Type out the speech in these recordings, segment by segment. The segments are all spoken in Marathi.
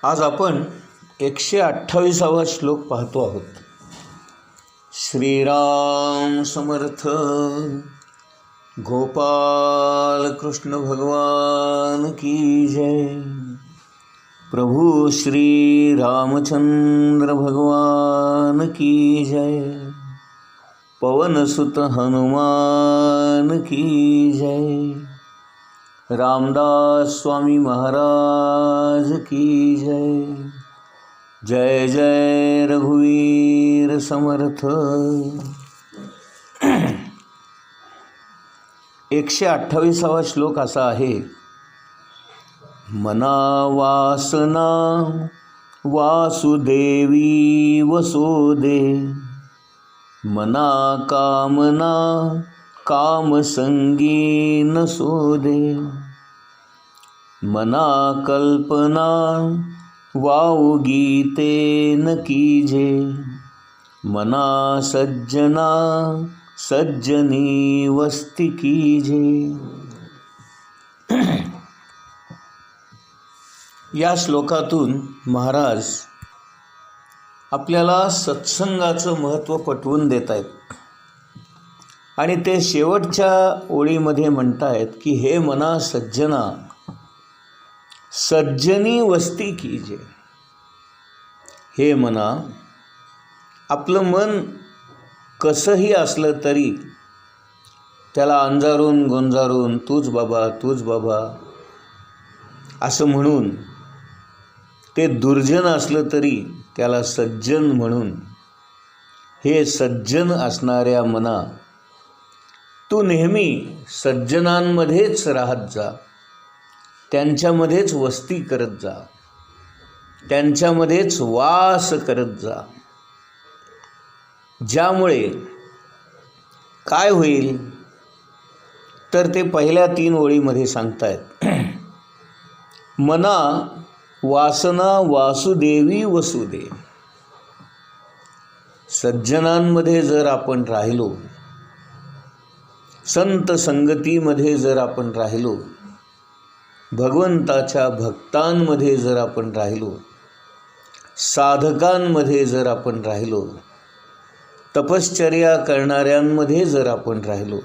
आज आपण 128वा श्लोक पाहतो आहोत. श्रीराम समर्थ. गोपाल कृष्ण भगवान की जय. प्रभु श्री रामचंद्र भगवान की जय. पवन सुत हनुमान की जय. रामदास स्वामी महाराज की जय. जय जय रघुवीर समर्थ. 128वा श्लोक असा आहे. मना वासना वासुदेवी वसोदे. मना कामना कामसंगी नसोदे. मना कल्पना वावगीते न कीजे. मना सज्जना सज्जनी वस्ती कीजे. या श्लोकातून महाराज आपल्याला सत्संगाचं महत्त्व पटवून देत आहेत आणि ते शेवटच्या ओळीमध्ये म्हणतायत की हे मना सज्जना सज्जनी वस्ती कीजे. हे मना, आपलं मन कसंही असलं तरी त्याला अंजारून गोंजारून तूच बाबा असं म्हणून, ते दुर्जन असलं तरी त्याला सज्जन म्हणून, हे सज्जन असणाऱ्या मना, तू नेहमी सज्जनांमध्येच राहत जा. त्यांच्यामध्येच वस्ती करत जा. त्यांच्यामध्येच वास करत जा. ज्यामुळे काय होईल तर ते पहिल्या 3 ओळीमध्ये सांगतायत. मना वासना वासुदेवी वसुदे. सज्जनांमध्ये जर आपण राहिलो, संत संगतीमध्ये जर आपण राहिलो, भगवंताच्या भक्तांमध्ये जर आपण राहिलो, साधकांमध्ये जर आपण राहिलो, तपश्चर्या करणाऱ्यांमध्ये जर आपण राहिलो,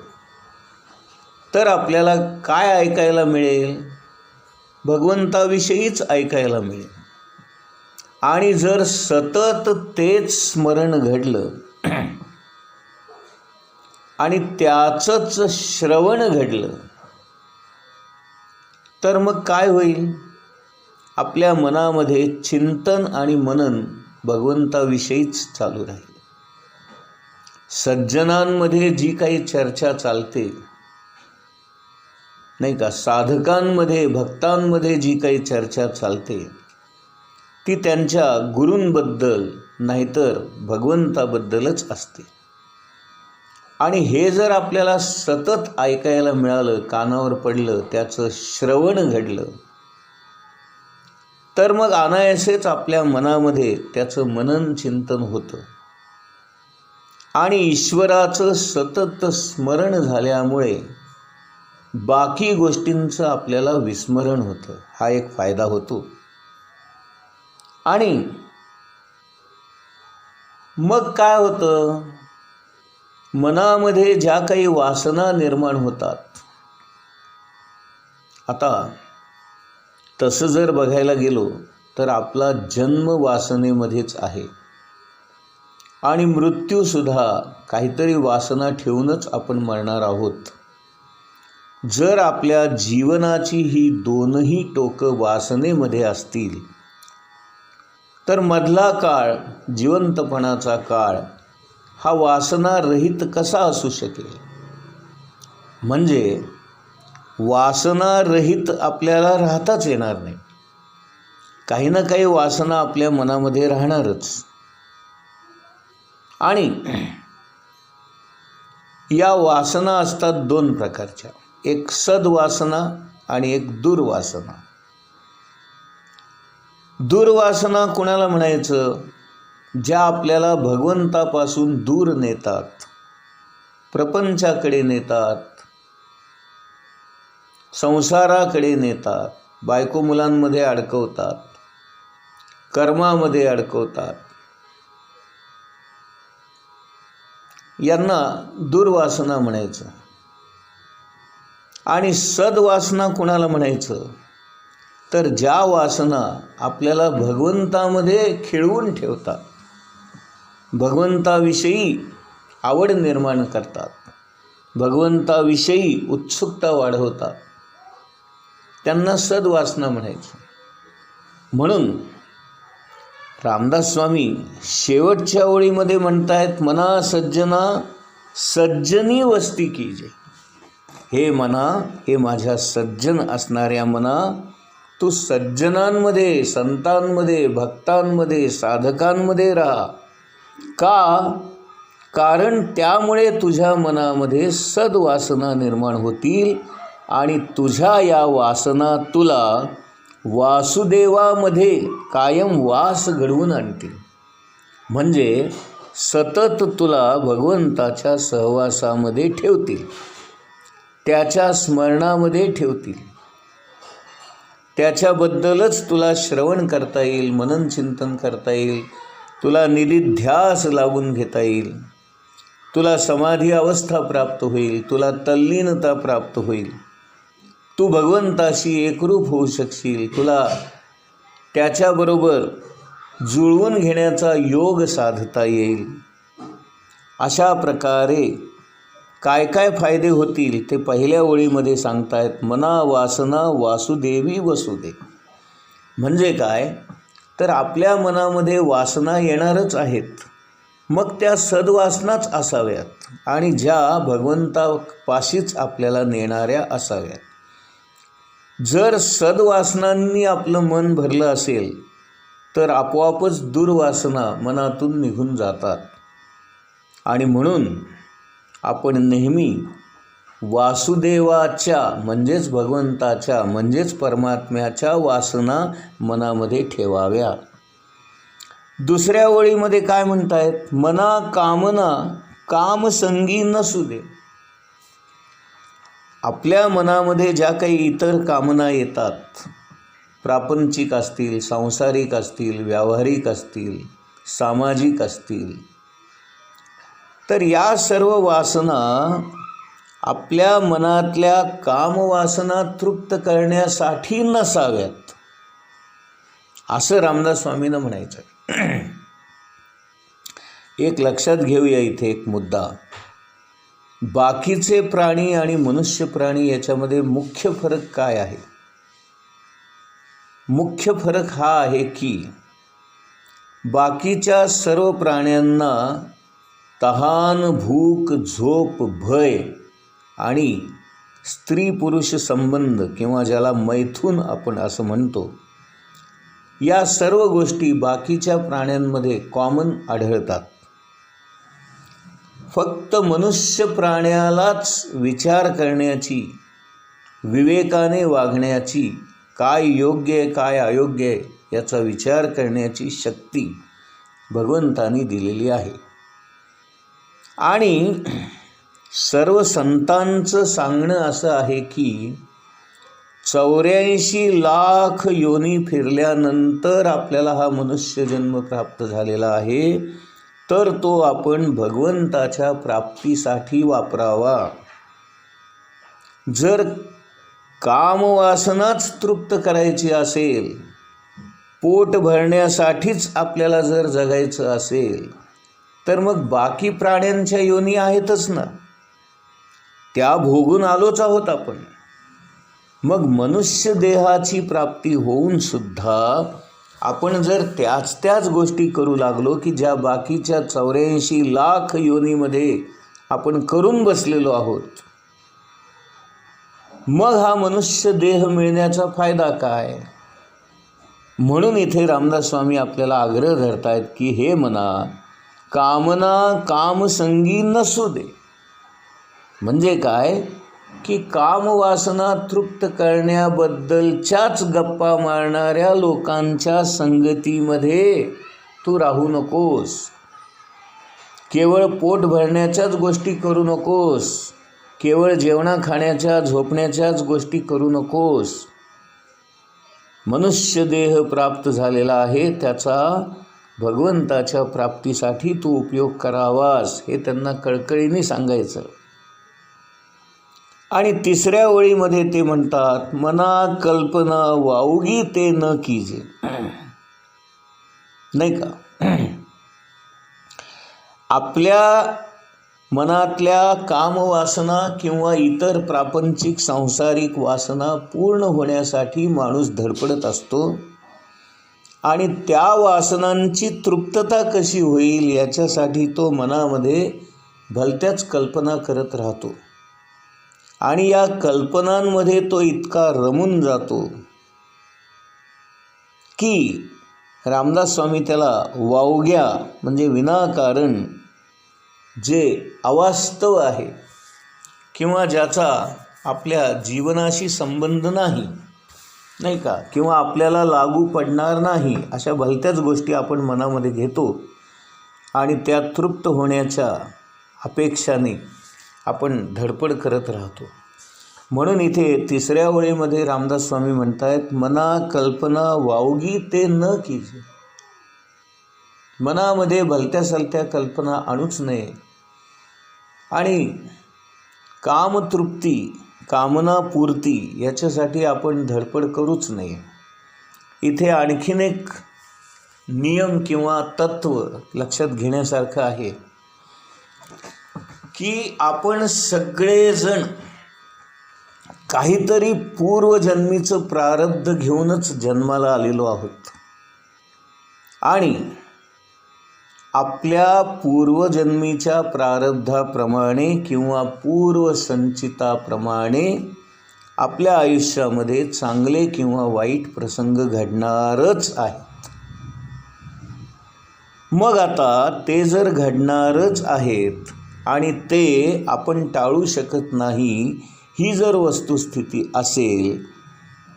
तर आपल्याला काय ऐकायला मिळेल? भगवंताविषयीच ऐकायला मिळेल. आणि जर सतत तेच स्मरण घडलं आणि त्याचंच श्रवण घडलं तर मग काय होईल? आपल्या मनामध्ये चिंतन आणि मनन भगवंताविषयीच चालू राहील. सज्जनांमध्ये जी काही चर्चा चालते नाही का, साधकांमध्ये भक्तांमध्ये जी काही चर्चा चालते ती त्यांच्या गुरूंबद्दल नाहीतर भगवंताबद्दलच असते. आणि हे जर आपल्याला सतत ऐकायला मिळालं, कानावर पडलं, त्याचं श्रवण घडलं, तर मग अनायासेच आपल्या मनामध्ये त्याचं मनन चिंतन होतं आणि ईश्वराचं सतत स्मरण झाल्यामुळे बाकी गोष्टींचं आपल्याला विस्मरण होतं. हा एक फायदा होतो. आणि मग काय होतं? मनामध्ये ज्या काही वासना निर्माण होतात, आता तसं जर बघायला गेलो तर आपला जन्म वासनेमध्येच आहे आणि मृत्यूसुद्धा काहीतरी वासना ठेवूनच आपण मरणार आहोत. जर आपल्या जीवनाची ही दोनही टोकं वासनेमध्ये असतील तर मधला काळ, जिवंतपणाचा काळ, हा वासनारहित कसा असू शकेल? म्हणजे वासनारहित आपल्याला राहताच येणार नाही. काही ना काही वासना आपल्या मनामध्ये राहणारच. आणि या वासना असतात 2 प्रकारच्या. एक सद्वासना आणि एक दुर्वासना. दुर्वासना कुणाला म्हणायचं? ज्या आपल्याला भगवंतापासून दूर नेतात, प्रपंचाकडे नेतात, संसाराकडे नेतात, बायको मुलांमध्ये अडकवतात, कर्मामध्ये अडकवतात. यांना दुर्वासना म्हणायचं. आणि सद्वासना कुणाला म्हणायचं? तर ज्या वासना आपल्याला भगवंतामध्ये खिळवून ठेवतात, भगवंताविषयी आवड निर्माण करतात, भगवंताविषयी उत्सुकता वाढवतात, त्यांना सद्वासना म्हणायचं. म्हणून रामदास स्वामी शेवटच्या ओळीमध्ये म्हणतायत, मना सज्जना सज्जनी वस्ती कीजे. हे मना, हे माझ्या सज्जन असणाऱ्या मना, तू सज्जनांमध्ये, संतांमध्ये, भक्तांमध्ये, साधकांमध्ये राहा. का? कारण त्यामुळे तुझ्या मनामध्ये सद्वासना निर्माण होतील आणि तुझ्या या वासना तुला वासुदेवामध्ये कायम वास घडवून आणतील. म्हणजे सतत तुला भगवंताच्या सहवासामध्ये ठेवतील, त्याच्या स्मरणामध्ये ठेवतील. त्याच्याबद्दलच तुला श्रवण करता येईल, मनन चिंतन करता येईल, तुला निधिध्यास लावून घेता येईल, तुला समाधी अवस्था प्राप्त होईल, तुला तल्लीनता प्राप्त होईल, तू भगवंताशी एकरूप होऊ शकशील, तुला त्याच्याबरोबर जुळवून घेण्याचा योग साधता येईल. अशा प्रकारे काय काय फायदे होतील ते पहिल्या ओळीमध्ये सांगतायत. मना वासना वासुदेवी वसुदे. म्हणजे काय? तर आपल्या मनामध्ये वासना येणारच आहेत, मग त्या सद्वासनाच असाव्यात आणि ज्या भगवंतापाशीच आपल्याला नेणाऱ्या असाव्यात. जर सद्वासनांनी आपलं मन भरलं असेल तर आपोआपच दुर्वासना मनातून निघून जातात. आणि म्हणून आपण नेहमी वासुदेवाच्या म्हणजेच भगवंताच्या म्हणजेच परमात्म्याच्या वासना मनामध्ये ठेवाव्या. दुसऱ्या ओळीमध्ये काय म्हणतायत? मना कामना कामसंगी नसू दे. आपल्या मनामध्ये ज्या काही इतर कामना येतात, प्रापंचिक असतील, सांसारिक असतील, व्यावहारिक असतील, सामाजिक असतील, तर या सर्व वासना आपल्या मनातल्या कामवासना तृप्त करण्यासाठी नसाव्यात, असं रामदास स्वामींना म्हणायचं. एक लक्षात घेऊया इथे एक मुद्दा. बाकीचे प्राणी आणि मनुष्य प्राणी याच्यामध्ये मुख्य फरक काय आहे? मुख्य फरक हा आहे की बाकीच्या सर्व प्राण्यांना तहान, भूक, झोप, भय आणि स्त्री पुरुष संबंध किंवा ज्याला मैथुन आपण असं म्हणतो, या सर्व गोष्टी बाकीच्या प्राण्यांमध्ये कॉमन आढळतात. फक्त मनुष्य प्राण्यालाच विचार करण्याची, विवेकाने वागण्याची, काय योग्य आहे काय अयोग्य आहे याचा विचार करण्याची शक्ती भगवंतानी दिलेली आहे. आणि सर्व संतांचं सांगणं असं आहे की 84 लाख योनी फिरल्यानंतर आपल्याला हा मनुष्य जन्म प्राप्त झालेला आहे, तर तो आपण भगवंताच्या प्राप्तीसाठी वापरावा. जर कामवासनाच तृप्त करायची असेल, पोट भरण्यासाठीच आपल्याला जर जगायचं असेल, तर मग बाकी प्राण्यांच्या योनी आहेतच ना, त्या भोगून आलोच आहोत आपण. मग मनुष्य देहाची प्राप्ती होऊन सुद्धा आपण जर त्याच गोष्टी करू लागलो की ज्या बाकीच्या 84 लाख योनीमध्ये आपण करून बसलेलो आहोत, मग हा मनुष्य देह मिळण्याचा फायदा काय? म्हणून इथे रामदास स्वामी आपल्याला आग्रह धरतायत की हे मना, कामना कामसंगी नसू दे. म्हणजे काय की कामवासना तृप्त करण्याबद्दलच्याच गप्पा मारणाऱ्या लोकांच्या संगतीमध्ये तू राहू नकोस. केवळ पोट भरण्याच्याच गोष्टी करू नकोस, केवळ जेवणा खाण्याच्या झोपण्याच्याच गोष्टी करू नकोस. मनुष्य देह प्राप्त झालेला आहे, त्याचा भगवंताच्या प्राप्तीसाठी तू उपयोग करावास, हे त्यांना कळकळीने सांगायचं. आणि तिसऱ्या ओळीमध्ये ते म्हणतात, मना कल्पना वावगी ते न कीजे. नाही का, आपल्या मनातल्या कामवासना किंवा इतर प्रापंचिक सांसारिक वासना पूर्ण होण्यासाठी माणूस धडपडत असतो आणि त्या वासनांची तृप्तता कशी होईल याच्यासाठी तो मनामध्ये भलत्याच कल्पना करत राहतो आणि या कल्पनांमध्ये तो इतका रमून जातो की रामदास स्वामी त्याला वावग्या म्हणजे विनाकारण जे अवास्तव आहे किंवा ज्याचा आपल्या जीवनाशी संबंध नाही, नाही का, किंवा आपल्याला लागू पडणार नाही, अशा भलत्याच गोष्टी आपण मनामध्ये घेतो आणि त्या तृप्त होण्याच्या अपेक्षाने आपण धडपड करत राहतो. म्हणून इथे तिसऱ्या ओळीमध्ये रामदास स्वामी म्हणतायत, मना कल्पना वावगी ते न कीजे. मनामध्ये भलत्या सलत्या कल्पना आणूच नये आणि कामतृप्ती कामना पूर्ती याच्यासाठी आपण धडपड करूच नये. इथे आणखीन एक नियम किंवा तत्व लक्षात घेण्यासारखं आहे की आपण सगळेजण काहीतरी पूर्वजन्मीचं प्रारब्ध घेऊनच जन्माला आलेलो आहोत आणि आपल्या पूर्वजन्मीच्या प्रारब्धाप्रमाणे किंवा पूर्वसंचिताप्रमाणे आपल्या आयुष्यामध्ये चांगले किंवा वाईट प्रसंग घडणारच आहेत. मग आता ते जर घडणारच आहेत आणि ते आपण टाळू शकत नाही, ही जर वस्तुस्थिती असेल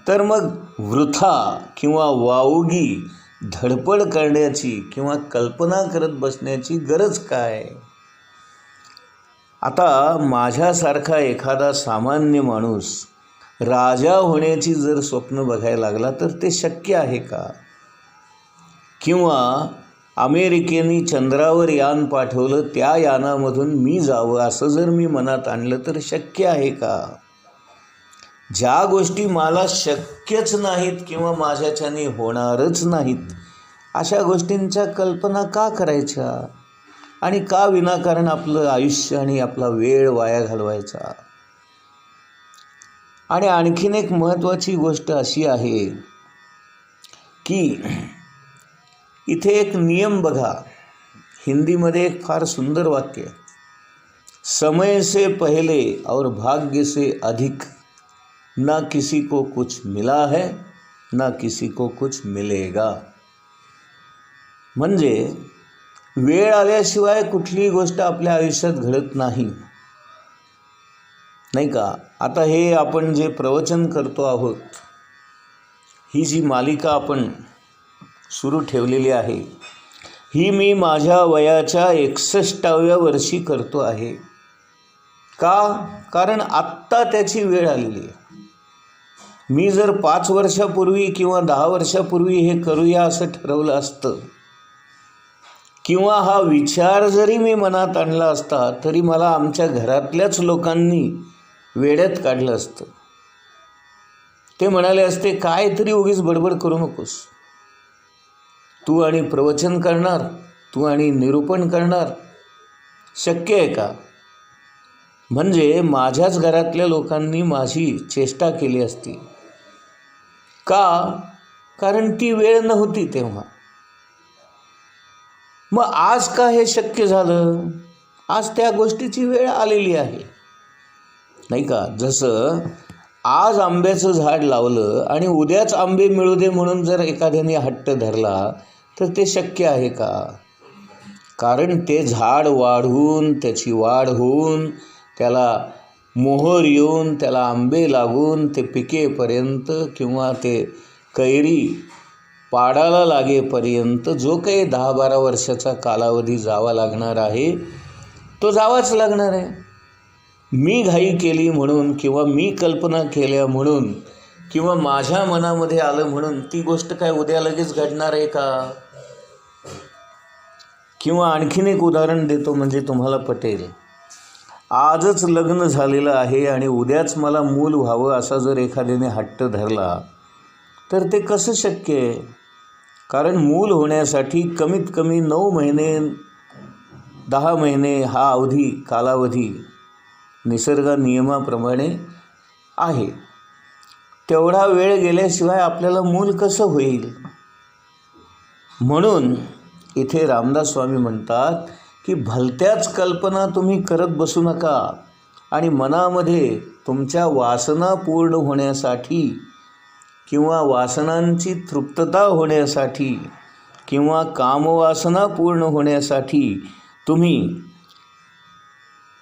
तर मग वृथा किंवा वावगी धडपड करण्याची किंवा कल्पना करत बसण्याची गरज काय. आता माझ्यासारखा एखादा सामान्य माणूस राजा होण्याची जर स्वप्न बघायला लागला तर ते शक्य आहे का? किंवा अमेरिकेने चंद्रावर यान पाठवलं, त्या यानामधून मी जावं असं जर मी मनात आणलं तर शक्य आहे का? ज्या गोष्टी मला शक्यच नाहीत किंवा माझ्याच्याने होणारच नाहीत अशा गोष्टींच्या कल्पना का करायच्या आणि का विनाकारण आपलं आयुष्य आणि आपला वेळ वाया घालवायचा. आणि आणखीन एक महत्त्वाची गोष्ट अशी आहे की इथे एक नियम बघा. हिंदीमध्ये एक फार सुंदर वाक्य, समय से पहले और भाग्य से अधिक ना किसी को कुछ मिला है ना किसी को कुछ मिलेगा. म्हणजे वेळ आल्याशिवाय कुठलीही गोष्ट आपल्या आयुष्यात घडत नाही, नाही का. आता हे आपण जे प्रवचन करतो आहोत, ही जी मालिका आपण सुरू ठेवलेली आहे, ही मी माझ्या वयाच्या 61व्या वर्षी करतो आहे. का? कारण आत्ता त्याची वेळ आलेली आहे. मी जर 5 वर्षापूर्वी किंवा 10 वर्षापूर्वी हे करूया असं ठरवलं असतं किंवा हा विचार जरी मी मनात आणला असता तरी मला आमच्या घरातल्याच लोकांनी वेड्यात काढलं असतं. ते म्हणाले असते, काय तरी उगीच बडबड करू नकोस, तू आणि प्रवचन करणार, तू आणि निरूपण करणार, शक्य आहे का? म्हणजे माझ्याच घरातल्या लोकांनी माझी चेष्टा केली असती. का? कारण ती वेळ नव्हती तेव्हा. मग आज का हे शक्य झालं? आज त्या गोष्टीची वेळ आलेली आहे, नाही का. जसं आज आंब्याचं झाड लावलं आणि उद्याच आंबे मिळू दे म्हणून जर एखाद्याने हट्ट धरला तर ते शक्य आहे का? कारण ते झाड वाढून, त्याची वाढ होऊन, त्याला मोहर येऊन, त्याला आंबे लागून, ते पिकेपर्यंत किंवा ते कैरी पाडाला लागेपर्यंत जो काही 10-12 वर्षाचा कालावधी जावा लागणार आहे तो जावाच लागणार आहे. मी घाई केली म्हणून किंवा मी कल्पना केल्या म्हणून किंवा माझ्या मनामध्ये आलं म्हणून ती गोष्ट काय उद्या लगेच घडणार आहे का? किंवा आणखीन एक उदाहरण देतो म्हणजे तुम्हाला पटेल. आजच लग्न झालेलं आहे आणि उद्याच मला मूल व्हावं असा जर एखाद्याने हट्ट धरला तर ते कसं शक्य आहे? कारण मूल होण्यासाठी कमीत कमी 9 महिने 10 महिने हा कालावधी निसर्ग नियमाप्रमाणे आहे. तेवढा वेळ गेल्याशिवाय आपल्याला मूल कसं होईल? म्हणून इथे रामदास स्वामी म्हणतात की भलत्याच कल्पना तुम्ही करत बसू नका आणि मनामध्ये तुमच्या वासना पूर्ण होण्यासाठी किंवा वासनांची तृप्तता होण्यासाठी किंवा कामवासना पूर्ण होण्यासाठी तुम्ही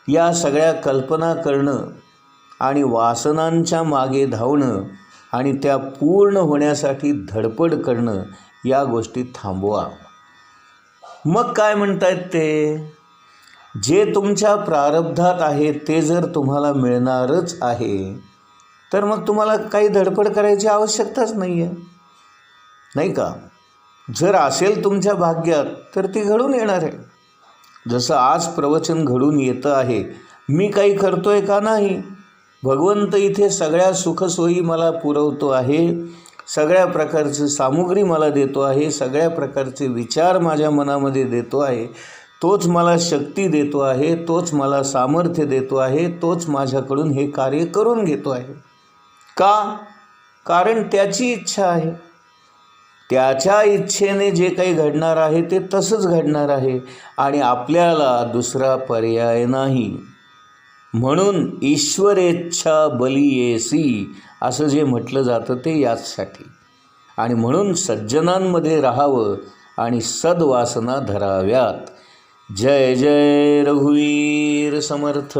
या सगळ्या कल्पना करणं आणि वासनांच्या मागे धावणं आणि त्या पूर्ण होण्यासाठी धडपड करणं या गोष्टी थांबवा. मग काय म्हणतायत ते? जे तुमच्या प्रारब्धात आहे ते जर तुम्हाला मिळणारच आहे तर मग तुम्हाला काही धडपड करायची आवश्यकताच नाही आहे, नाही का? जर असेल तुमच्या भाग्यात तर ती घडून येणार आहे. जसं आज प्रवचन घडून येतं आहे, मी काही करतोय का? नाही. भगवंत इथे सगळ्या सुखसोयी मला पुरवतो आहे, सगळ्या प्रकारची सामुग्री मला देतो आहे, सगळ्या प्रकारचे विचार माझ्या मनामध्ये देतो आहे. तोच मला शक्ती देतो आहे, तोच मला सामर्थ्य देतो आहे, तोच माझ्याकडून हे कार्य करून घेतो आहे. का? कारण त्याची इच्छा आहे. त्याच्या इच्छेने जे काही घडणार आहे ते तसंच घडणार आहे आणि आपल्याला दुसरा पर्याय नाही. म्हणून ईश्वरेच्छा बलियेसी असं जे म्हटलं जातं ते याचसाठी. आणि म्हणून सज्जनांमध्ये राहावं आणि सद्वासना धराव्यात. जय जय रघुवीर समर्थ.